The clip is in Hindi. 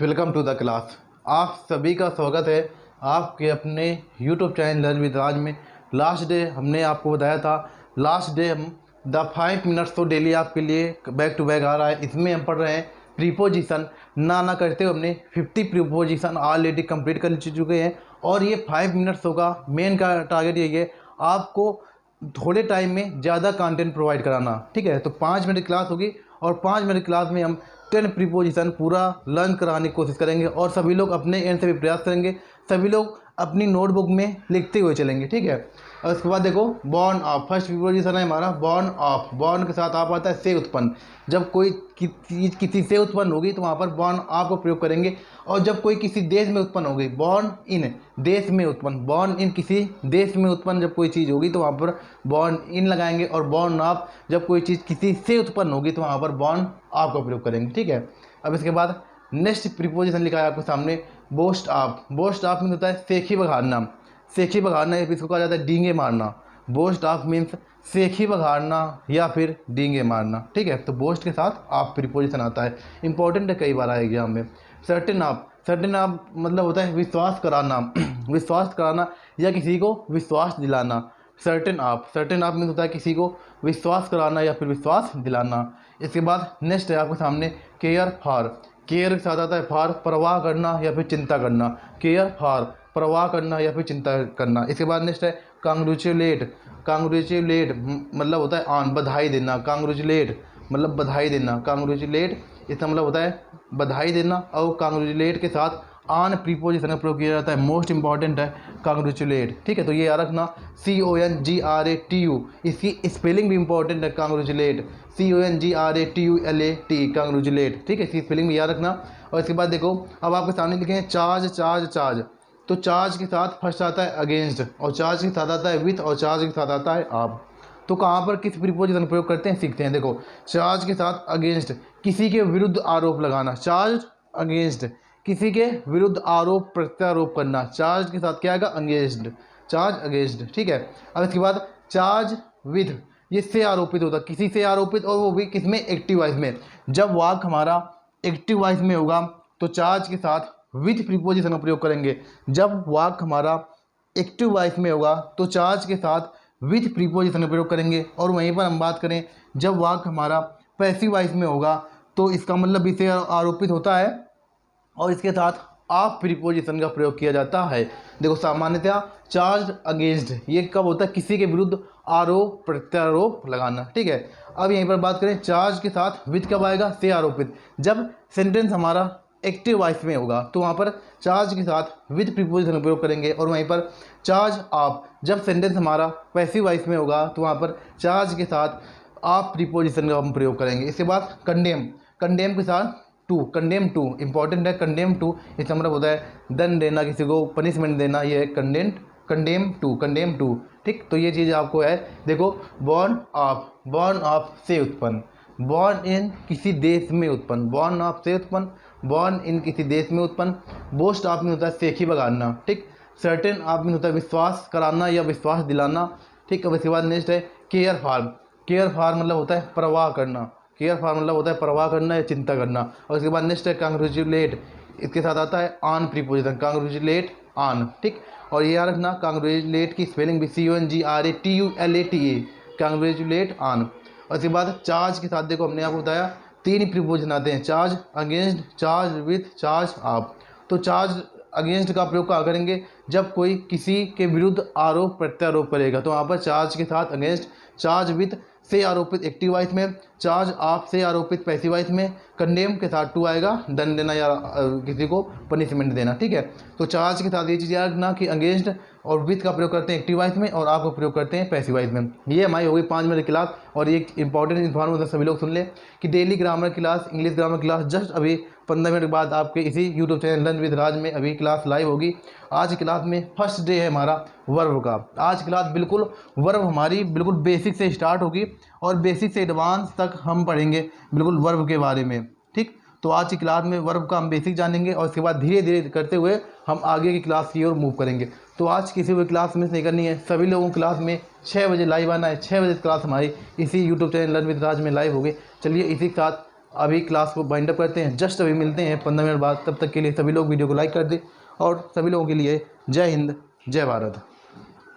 Welcome to the class. आप सभी का स्वागत है आपके अपने यूट्यूब चैनल लर्न विद राज में। लास्ट डे हमने आपको बताया था, लास्ट डे हम द 5 मिनट्स तो डेली आपके लिए बैक टू बैक आ रहा है। इसमें हम पढ़ रहे हैं प्रीपोजिशन। ना करते हुए हमने 50 प्रीपोजिशन ऑलरेडी कंप्लीट कर चुके हैं और ये 5 मिनट्स होगा। मेन का टारगेट यही है, आपको थोड़े टाइम में ज़्यादा कंटेंट प्रोवाइड कराना। ठीक है, तो 5 मिनट क्लास होगी और 5 मिनट क्लास में हम 10 प्रीपोजिशन पूरा लर्न कराने की कोशिश करेंगे और सभी लोग अपने एंड से भी प्रयास करेंगे। सभी लोग अपनी नोटबुक में लिखते हुए चलेंगे। ठीक है, और उसके बाद देखो बॉर्न ऑफ, फर्स्ट प्रीपोजिशन है हमारा बॉर्न ऑफ। बॉर्न के साथ आप आता है से उत्पन्न। जब कोई चीज़ किसी से उत्पन्न होगी तो वहाँ पर बॉर्न ऑफ का प्रयोग करेंगे। और जब कोई किसी देश में उत्पन्न होगी, बॉर्न इन देश में उत्पन्न, बॉर्न इन किसी देश में उत्पन्न जब कोई चीज़ होगी तो वहाँ पर बॉर्न इन लगाएंगे। और बॉर्न ऑफ जब कोई चीज़ किसी से उत्पन्न होगी तो वहाँ पर बॉर्न ऑफ का प्रयोग करेंगे। ठीक है, अब इसके बाद नेक्स्ट प्रीपोजिशन लिखा है आपके सामने boast of. Boast of mean होता है सेखी बघाड़ना। सेखी बघाड़ना इसको कहा जाता है डींगे मारना। बोस्ट ऑफ मीन्स सेखी बघाड़ना या फिर डींगे मारना। ठीक है, तो बोस्ट के साथ ऑफ प्रीपोजिशन आता है, इंपॉर्टेंट है, कई बार आया एग्जाम में। सर्टेन ऑफ, सर्टेन ऑफ मतलब होता है विश्वास कराना विश्वास कराना या किसी को विश्वास दिलाना। Certain of, certain of means होता है किसी को विश्वास कराना या फिर विश्वास दिलाना। इसके बाद नेक्स्ट है आपके सामने केयर फॉर। केयर के साथ आता है फॉर, परवाह करना या फिर चिंता करना। केयर फॉर, परवाह करना या फिर चिंता करना। इसके बाद नेक्स्ट है कांग्रेचुलेट। कांग्रेचुलेट मतलब होता है ऑन, बधाई देना। कांग्रेचुलेट मतलब बधाई देना। कांग्रेचुलेट इसका मतलब होता है बधाई देना। और कांग्रेचुलेट के साथ ऑन प्रीपोजिशन का प्रयोग किया जाता है, मोस्ट इंपॉर्टेंट है कांग्रेचुलेट। ठीक है, तो ये याद रखना CONGRATU, इसकी स्पेलिंग भी इंपॉर्टेंट है कांग्रेचुलेट, CONGRATULAT कांग्रेचुलेट। ठीक है, इसकी स्पेलिंग भी याद रखना। और इसके बाद देखो अब आपके सामने लिखे हैं चार्ज चार्ज चार्ज। तो चार्ज के साथ फर्स्ट आता है अगेंस्ट, और चार्ज के साथ आता है विथ, और चार्ज के साथ आता है आप। तो कहाँ पर किस प्रीपोजिशन प्रयोग करते हैं सीखते हैं। देखो चार्ज के साथ अगेंस्ट, किसी के विरुद्ध आरोप लगाना। चार्ज अगेंस्ट, किसी के विरुद्ध आरोप प्रत्यारोप करना। चार्ज के साथ क्या आएगा अगेंस्ट, चार्ज अगेंस्ट। ठीक है, अब इसके बाद चार्ज विथ, ये से आरोपित होता है, किसी से आरोपित, और वो भी किसमें एक्टिव वॉइस में। जब वाक्य हमारा एक्टिव वॉइस में होगा तो चार्ज के साथ विथ प्रीपोजिशन का प्रयोग करेंगे। जब वाक्य हमारा एक्टिव वॉइस में होगा तो चार्ज के साथ विथ प्रीपोजिशन का प्रयोग करेंगे। और वहीं पर हम बात करें जब वाक्य हमारा पैसिव वॉइस में होगा तो इसका मतलब इसे आरोपित होता है और इसके साथ ऑफ प्रीपोजिशन का प्रयोग किया जाता है। देखो सामान्यतः चार्ज अगेंस्ट ये कब होता है, किसी के विरुद्ध आरोप प्रत्यारोप लगाना। ठीक है, अब यहीं पर बात करें चार्ज के साथ विथ कब आएगा, से आरोपित। जब सेंटेंस हमारा एक्टिव वॉइस में होगा तो वहाँ पर चार्ज के साथ विथ प्रीपोजिशन का प्रयोग करेंगे। और वहीं पर चार्ज ऑफ, जब सेंटेंस हमारा पैसिव वॉइस में होगा तो वहाँ पर चार्ज के साथ ऑफ प्रीपोजिशन का हम प्रयोग करेंगे। इसके बाद कंडेम, कंडेम के साथ टू, कंडेम टू इंपॉर्टेंट है। कंडेम टू इसका मतलब होता है दंड देना, किसी को पनिशमेंट देना, ये है कंडेम टू, कंडेम टू। ठीक, तो ये चीज़ आपको है। देखो बॉर्न ऑफ, बॉर्न ऑफ से उत्पन्न, बॉर्न इन किसी देश में उत्पन्न, बॉर्न ऑफ से उत्पन्न, बॉर्न इन किसी देश में उत्पन्न। बोस्ट ऑफ में होता है सेखी बगाड़ना। ठीक, सर्टेन ऑफ में होता है विश्वास कराना या विश्वास दिलाना। ठीक, अब इसके बाद नेक्स्ट है केयर फॉर। केयर फॉर मतलब होता है परवाह करना। केयर फॉर मतलब होता है परवाह करना या चिंता करना। और उसके बाद नेक्स्ट है कांग्रेचुलेट, इसके साथ आता है ऑन प्रीपोजिशन, कांग्रेचुलेट ऑन। ठीक, और ये याद रखना कांग्रेचुलेट की स्पेलिंग भी CONGRATULATA, कांग्रेचुलेट ऑन। और उसके बाद चार्ज के साथ देखो हमने आपको बताया 3 प्रीपोजिशन आते हैं, charge against, charge with, charge of. तो चार्ज अगेंस्ट का प्रयोग कहाँ करेंगे, जब कोई किसी के विरुद्ध आरोप प्रत्यारोप करेगा तो वहाँ पर चार्ज के साथ अगेंस्ट, चार्ज विथ से आरोपित एक्टिव वॉइस में, चार्ज ऑफ से आरोपित पैसिव वॉइस में, कंडेम के साथ टू आएगा दंड देना या किसी को पनिशमेंट देना। ठीक है, तो चार्ज के साथ ये चीज़ याद रखना कि अगेंस्ट और विथ का प्रयोग करते हैं एक्टिव वॉइस में और आप का प्रयोग करते हैं पैसिव वॉइस में। ये हमारी हो गई 5 मिनट क्लास। और ये इंपॉर्टेंट इन्फॉर्मेशन सभी लोग सुन लें कि daily grammar class, English grammar class just अभी 15 मिनट बाद आपके इसी यूट्यूब चैनल लर्न विद राज में अभी क्लास लाइव होगी। आज की क्लास में फर्स्ट डे है हमारा वर्ब का। आज क्लास बिल्कुल वर्ब हमारी बिल्कुल बेसिक से स्टार्ट होगी और बेसिक से एडवांस तक हम पढ़ेंगे बिल्कुल वर्ब के बारे में। ठीक, तो आज की क्लास में वर्ब का हम बेसिक जानेंगे और उसके बाद धीरे धीरे करते हुए हम आगे की क्लास की ओर मूव करेंगे। तो आज किसी भी क्लास मिस नहीं करनी है, सभी लोगों को क्लास में 6 बजे लाइव आना है। 6 बजे क्लास हमारी इसी यूट्यूब चैनल लर्न विद राज में लाइव होगी। चलिए इसी के साथ अभी क्लास को बाइंड अप करते हैं, जस्ट अभी मिलते हैं 15 मिनट बाद। तब तक के लिए सभी लोग वीडियो को लाइक कर दें और सभी लोगों के लिए जय हिंद, जय भारत।